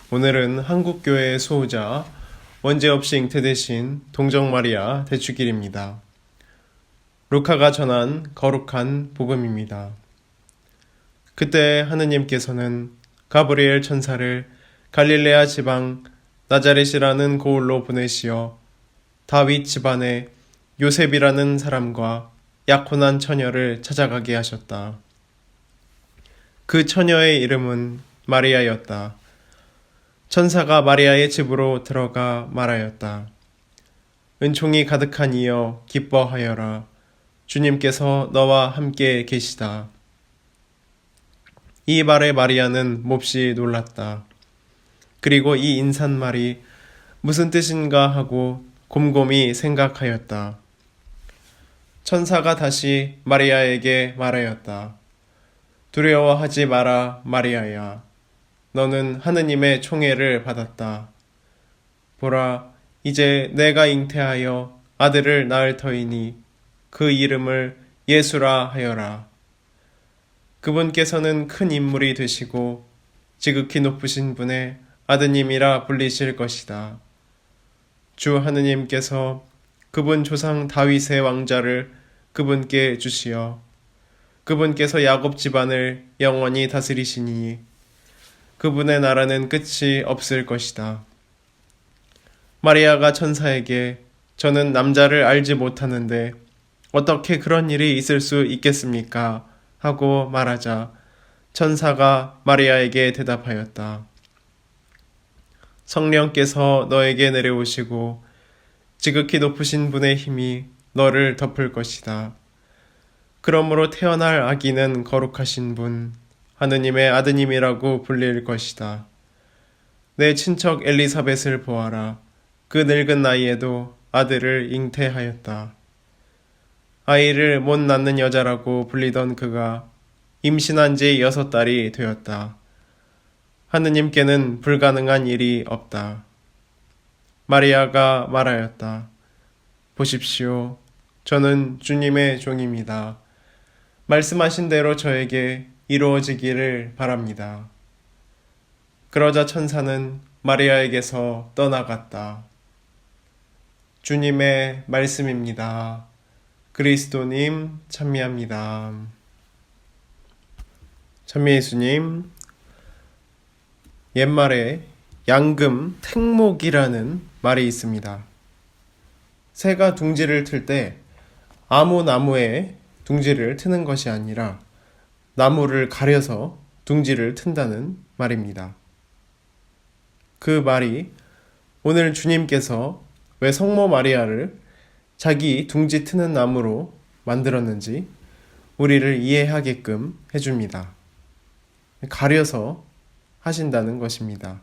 오늘은 한국교회의 수호자, 원죄 없이 잉태되신 동정마리아 대축일입니다. 루카가 전한 거룩한 복음입니다. 그때 하느님께서는 가브리엘 천사를 갈릴레아 지방 나자렛이라는 고을로 보내시어 다윗 집안의 요셉이라는 사람과 약혼한 처녀를 찾아가게 하셨다. 그 처녀의 이름은 마리아였다. 천사가 마리아의 집으로 들어가 말하였다. 은총이 가득한 이여 기뻐하여라. 주님께서 너와 함께 계시다. 이 말에 마리아는 몹시 놀랐다. 그리고 이 인사말이 무슨 뜻인가 하고 곰곰이 생각하였다. 천사가 다시 마리아에게 말하였다. 두려워하지 마라, 마리아야. 너는 하느님의 총애를 받았다. 보라, 이제 내가 잉태하여 아들을 낳을 터이니 그 이름을 예수라 하여라. 그분께서는 큰 인물이 되시고 지극히 높으신 분의 아드님이라 불리실 것이다. 주 하느님께서 그분 조상 다윗의 왕자를 그분께 주시어 그분께서 야곱 집안을 영원히 다스리시니 그분의 나라는 끝이 없을 것이다. 마리아가 천사에게 저는 남자를 알지 못하는데 어떻게 그런 일이 있을 수 있겠습니까? 하고 말하자 천사가 마리아에게 대답하였다. 성령께서 너에게 내려오시고 지극히 높으신 분의 힘이 너를 덮을 것이다. 그러므로 태어날 아기는 거룩하신 분, 하느님의 아드님이라고 불릴 것이다. 내 친척 엘리사벳을 보아라. 그 늙은 나이에도 아들을 잉태하였다. 아이를 못 낳는 여자라고 불리던 그가 임신한 지 6달이 되었다. 하느님께는 불가능한 일이 없다. 마리아가 말하였다. 보십시오. 저는 주님의 종입니다. 말씀하신 대로 저에게 이루어지기를 바랍니다. 그러자 천사는 마리아에게서 떠나갔다. 주님의 말씀입니다. 그리스도님 찬미합니다. 찬미 예수님, 옛말에 양금 택목이라는 말이 있습니다. 새가 둥지를 틀 때 아무 나무에 둥지를 트는 것이 아니라 나무를 가려서 둥지를 튼다는 말입니다. 그 말이 오늘 주님께서 왜 성모 마리아를 자기 둥지 트는 나무로 만들었는지 우리를 이해하게끔 해줍니다. 가려서 하신다는 것입니다.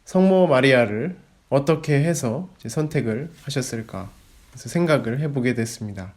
성모 마리아를 어떻게 해서 선택을 하셨을까? 그래서 생각을 해보게 됐습니다.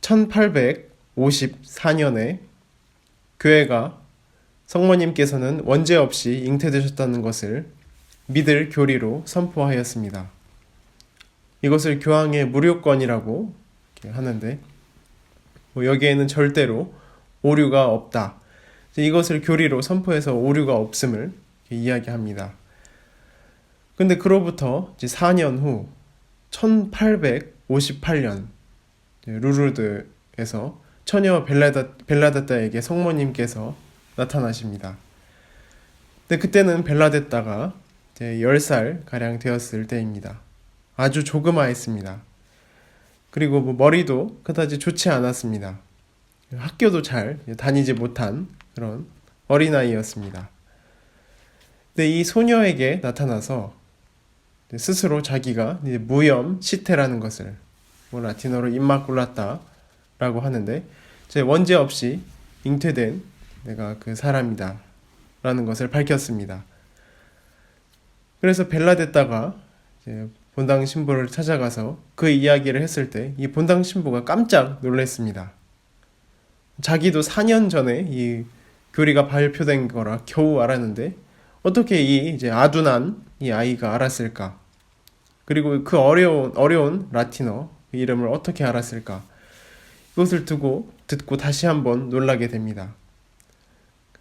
1854년에 교회가 성모님께서는 원죄 없이 잉태되셨다는 것을 믿을 교리로 선포하였습니다. 이것을 교황의 무료권이라고 하는데 여기에는 절대로 오류가 없다. 이것을 교리로 선포해서 오류가 없음을 이야기합니다. 근데 그로부터 4년 후 1858년 루르드에서 처녀 벨라데따에게 성모님께서 나타나십니다. 근데 그때는 벨라데따가 10살 가량 되었을 때입니다. 아주 조그마했습니다. 그리고 머리도 그다지 좋지 않았습니다. 학교도 잘 다니지 못한 그런 어린아이였습니다. 근데 이 소녀에게 나타나서 스스로 자기가 무염 시테라는 것을 라틴어로 임마culata 라고 하는데 원죄 없이 잉태된 내가 그 사람이다 라는 것을 밝혔습니다. 그래서 벨라데따가 본당 신부를 찾아가서 그 이야기를 했을 때 이 본당 신부가 깜짝 놀랐습니다. 자기도 4년 전에 이 교리가 발표된 거라 겨우 알았는데 어떻게 이 아둔한 이 아이가 알았을까? 그리고 그 어려운 라틴어 이름을 어떻게 알았을까? 이것을 듣고 다시 한번 놀라게 됩니다.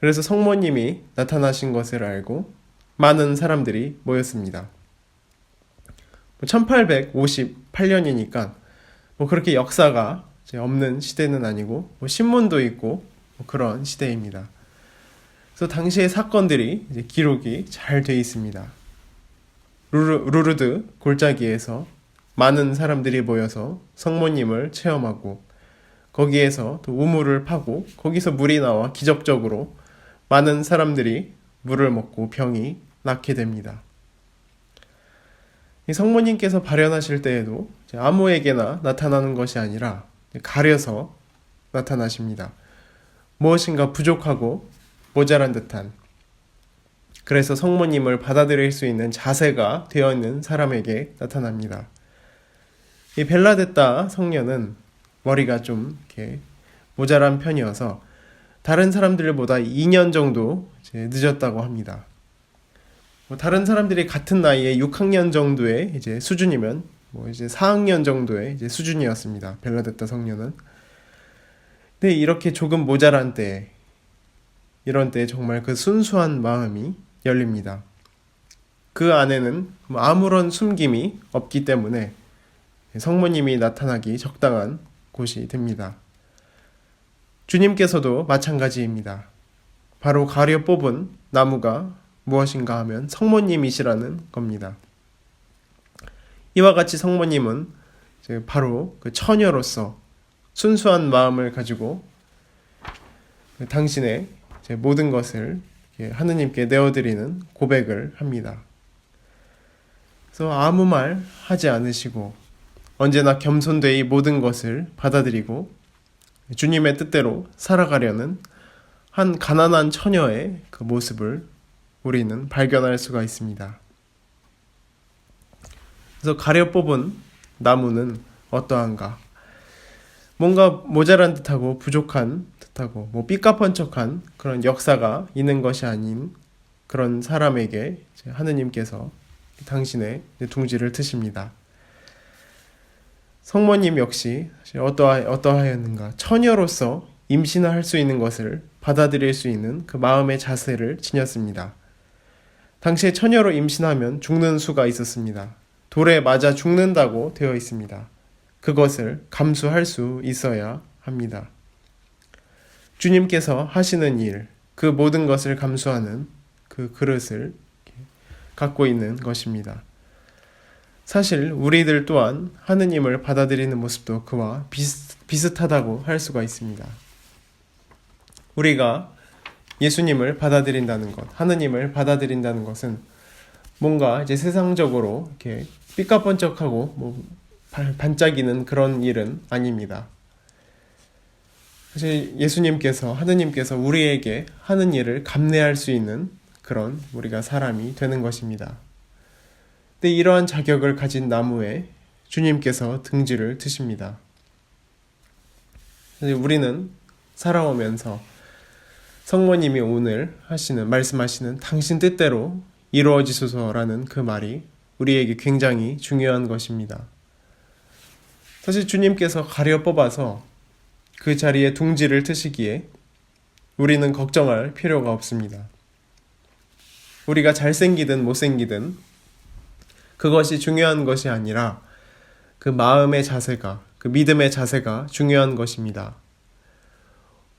그래서 성모님이 나타나신 것을 알고 많은 사람들이 모였습니다. 1858년이니까 그렇게 역사가 없는 시대는 아니고 신문도 있고 그런 시대입니다. 그래서 당시의 사건들이 기록이 잘 돼 있습니다. 루르드 골짜기에서 많은 사람들이 모여서 성모님을 체험하고 거기에서 또 우물을 파고 거기서 물이 나와 기적적으로 많은 사람들이 물을 먹고 병이 낫게 됩니다. 이 성모님께서 발현하실 때에도 아무에게나 나타나는 것이 아니라 가려서 나타나십니다. 무엇인가 부족하고 모자란 듯한, 그래서 성모님을 받아들일 수 있는 자세가 되어 있는 사람에게 나타납니다. 이 벨라데타 성녀는 머리가 좀 이렇게 모자란 편이어서 다른 사람들보다 2년 정도 늦었다고 합니다. 다른 사람들이 같은 나이에 6학년 정도의 이제 수준이면 이제 4학년 정도의 이제 수준이었습니다. 벨라데타 성녀는. 근데 이렇게 조금 모자란 때, 이런 때 정말 그 순수한 마음이 열립니다. 그 안에는 아무런 숨김이 없기 때문에 성모님이 나타나기 적당한 곳이 됩니다. 주님께서도 마찬가지입니다. 바로 가려 뽑은 나무가 무엇인가 하면 성모님이시라는 겁니다. 이와 같이 성모님은 바로 그 처녀로서 순수한 마음을 가지고 당신의 모든 것을 하느님께 내어드리는 고백을 합니다. 그래서 아무 말 하지 않으시고 언제나 겸손되이 모든 것을 받아들이고 주님의 뜻대로 살아가려는 한 가난한 처녀의 그 모습을 우리는 발견할 수가 있습니다. 그래서 가려 뽑은 나무는 어떠한가? 뭔가 모자란 듯하고 부족한 듯하고 삐까뻔쩍한 그런 역사가 있는 것이 아닌 그런 사람에게 하느님께서 당신의 둥지를 트십니다. 성모님 역시 어떠하였는가? 처녀로서 임신할 수 있는 것을 받아들일 수 있는 그 마음의 자세를 지녔습니다. 당시에 처녀로 임신하면 죽는 수가 있었습니다. 돌에 맞아 죽는다고 되어 있습니다. 그것을 감수할 수 있어야 합니다. 주님께서 하시는 일, 그 모든 것을 감수하는 그 그릇을 갖고 있는 것입니다. 사실 우리들 또한 하느님을 받아들이는 모습도 그와 비슷하다고 할 수가 있습니다. 우리가 예수님을 받아들인다는 것, 하느님을 받아들인다는 것은 뭔가 이제 세상적으로 이렇게 삐까뻔쩍하고 반짝이는 그런 일은 아닙니다. 사실 예수님께서, 하느님께서 우리에게 하는 일을 감내할 수 있는 그런 우리가 사람이 되는 것입니다. 근데 이러한 자격을 가진 나무에 주님께서 등지를 트십니다. 우리는 살아오면서 성모님이 오늘 말씀하시는 당신 뜻대로 이루어지소서라는 그 말이 우리에게 굉장히 중요한 것입니다. 사실 주님께서 가려 뽑아서 그 자리에 둥지를 트시기에 우리는 걱정할 필요가 없습니다. 우리가 잘생기든 못생기든 그것이 중요한 것이 아니라 그 마음의 자세가, 그 믿음의 자세가 중요한 것입니다.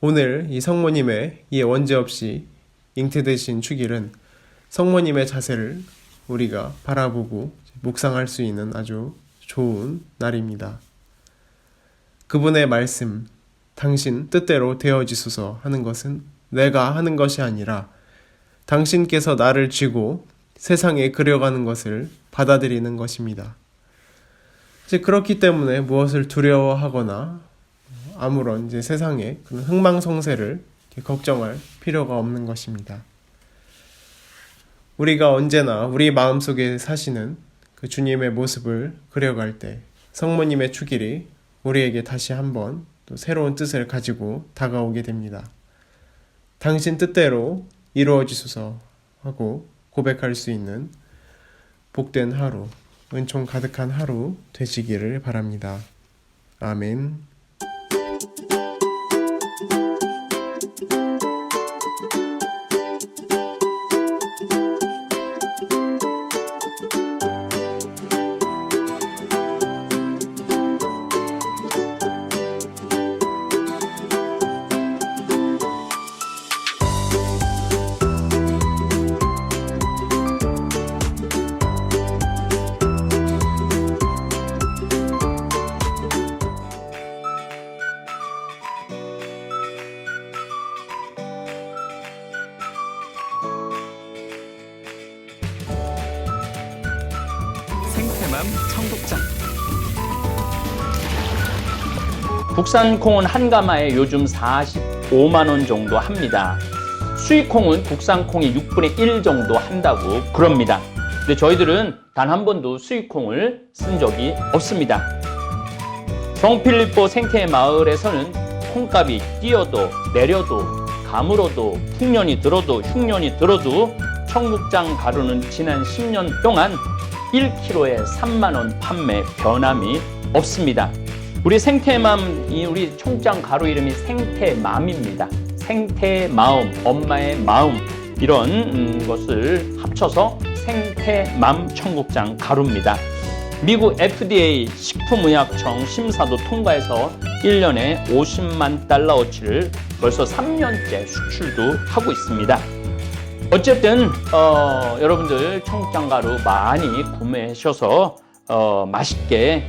오늘 이 성모님의 이 원죄없이 잉태되신 축일은 성모님의 자세를 우리가 바라보고 묵상할 수 있는 아주 좋은 날입니다. 그분의 말씀, 당신 뜻대로 되어지소서 하는 것은 내가 하는 것이 아니라 당신께서 나를 쥐고 세상에 그려가는 것을 받아들이는 것입니다. 이제 그렇기 때문에 무엇을 두려워하거나 아무런 이제 세상의 그런 흥망성쇠를 걱정할 필요가 없는 것입니다. 우리가 언제나 우리 마음속에 사시는 그 주님의 모습을 그려갈 때 성모님의 축일이 우리에게 다시 한번 또 새로운 뜻을 가지고 다가오게 됩니다. 당신 뜻대로 이루어지소서 하고 고백할 수 있는 복된 하루, 은총 가득한 하루 되시기를 바랍니다. 아멘. 생태맘 청국장. 국산 콩은 한 가마에 요즘 45만 원 정도 합니다. 수입 콩은 국산 콩의 6분의 1 정도 한다고 그럽니다. 근데 저희들은 단 한 번도 수입 콩을 쓴 적이 없습니다. 성필리포 생태마을에서는 콩값이 뛰어도 내려도 가물어도 풍년이 들어도 흉년이 들어도 청국장 가루는 지난 10년 동안 1kg에 3만 원 판매 변함이 없습니다. 우리 생태맘, 우리 청국장 가루 이름이 생태맘입니다. 생태마음, 엄마의 마음, 이런 것을 합쳐서 생태맘 청국장 가루입니다. 미국 FDA 식품의약청 심사도 통과해서 1년에 50만 달러어치를 벌써 3년째 수출도 하고 있습니다. 어쨌든 여러분들 청국장 가루 많이 구매하셔서 맛있게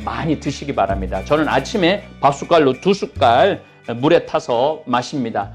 많이 드시기 바랍니다. 저는 아침에 밥숟갈로 2숟갈 물에 타서 마십니다.